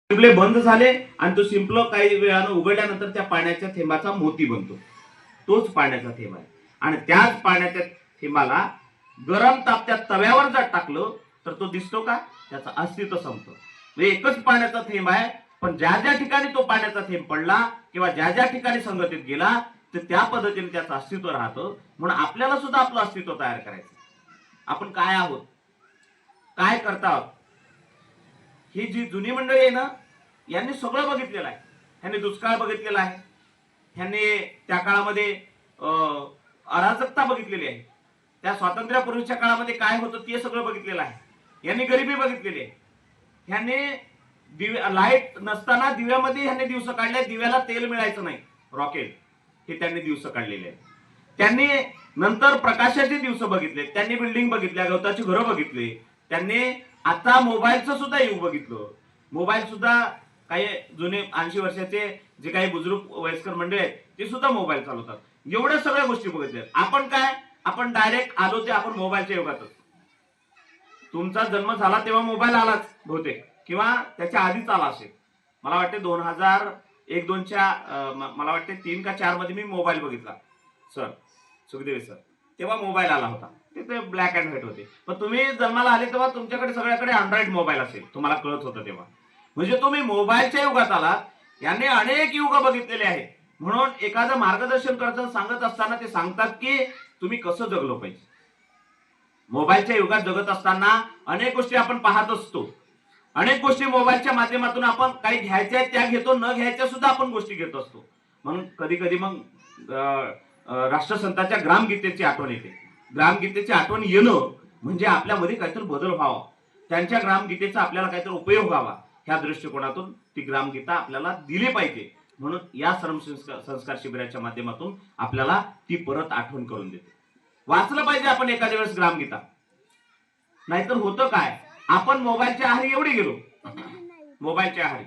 शिंपले बंद झाले आणि तो शिंपलं काही वेळानं उघडल्यानंतर त्या पाण्याच्या थेंबाचा मोती बनतो. तोच पाण्याचा थेंब आहे. आणि त्याच पाण्याच्या थेंबाला गरम तापत्या तव्यावर जर टाकलं तर तो दिसतो का? त्याचं अस्तित्व संपतं. म्हणजे एकच पाण्याचा थेंब आहे, पण ज्या ज्या ठिकाणी तो पाण्याचा थेंब पडला किंवा ज्या ज्या ठिकाणी संगतीत गेला तर त्या पद्धतीने त्याचं अस्तित्व राहतं. म्हणून आपल्याला सुद्धा आपलं अस्तित्व तयार करायचं. आपण काय आहोत, काय करता आहोत, ही जी जुनी मंडळी आहे ना, यांनी सगळं बघितलेलं आहे. ह्यांनी दुष्काळ बघितलेला आहे, ह्यांनी त्या काळामध्ये अराजकता बघितलेली आहे, त्या स्वातंत्र्यापूर्वीच्या काळामध्ये काय होतं ते सगळं बघितलेलं आहे. यांनी गरिबी बघितलेली आहे. ह्यांनी लाईट नसताना दिव्यामध्ये ह्यांनी दिवस काढले, दिव्याला तेल मिळायचं नाही, रॉकेट, हे त्यांनी दिवस काढलेले आहेत. त्यांनी नंतर प्रकाशाचे दिवस बघितले, त्यांनी बिल्डिंग बघितल्या, गवताची घरं बघितली, त्यांनी आता मोबाईलचं सुद्धा युग बघितलं. मोबाईल सुद्धा काही जुने 80 वर्षाचे जे काही बुजुर्ग वयस्कर मंडळी आहेत ते सुद्धा मोबाईल चालवतात. एवढ्या सगळ्या गोष्टी बघितल्या. आपण काय, आपण डायरेक्ट आलो ते आपण मोबाईलच्या युगातच. तुमचा जन्म झाला तेव्हा मोबाईल आलाच बहुतेक, किंवा त्याच्या आधीच आला असेल. मला वाटते 2001-2च्या मला वाटते 3 का 4 मध्ये मी मोबाईल बघितला सर, सुखदेव सर. तेव्हा मोबाईल आला होता. ते ब्लॅक अँड व्हाईट होते. पण तुम्ही जन्माला आले तेव्हा तुमच्याकडे सगळ्याकडे अँड्रॉइड मोबाईल असेल, तुम्हाला कळत होतं तेव्हा. म्हणजे तुम्ही मोबाईलच्या युगात आलात. याने अनेक युग बघितलेले आहेत. म्हणून एखादं मार्गदर्शन करत सांगत असताना ते सांगतात की तुम्ही कसं जगलो पाहिजे. मोबाईलच्या युगात जगत असताना अनेक गोष्टी आपण पाहत असतो. अनेक गोष्टी मोबाईलच्या माध्यमातून आपण काही घ्यायच्या त्या घेतो, न घ्यायच्या सुद्धा आपण गोष्टी घेत असतो. म्हणून कधी कधी मग राष्ट्रसंतांच्या ग्रामगीतेची आठवण येते. ग्रामगीतेची आठवण येणं म्हणजे आपल्यामध्ये काहीतरी बदल व्हावा, त्यांच्या ग्रामगीतेचा आपल्याला काहीतरी उपयोग व्हावा, ह्या दृष्टिकोनातून ती ग्रामगीता आपल्याला दिली पाहिजे. म्हणून या संस्कार शिबिराच्या माध्यमातून आपल्याला ती परत आठवण करून देते. वाचलं पाहिजे आपण एखाद्या वेळेस ग्रामगीता. नाहीतर होतं काय, आपण मोबाईलच्या आहारी एवढे गेलो, मोबाईलच्या आहारी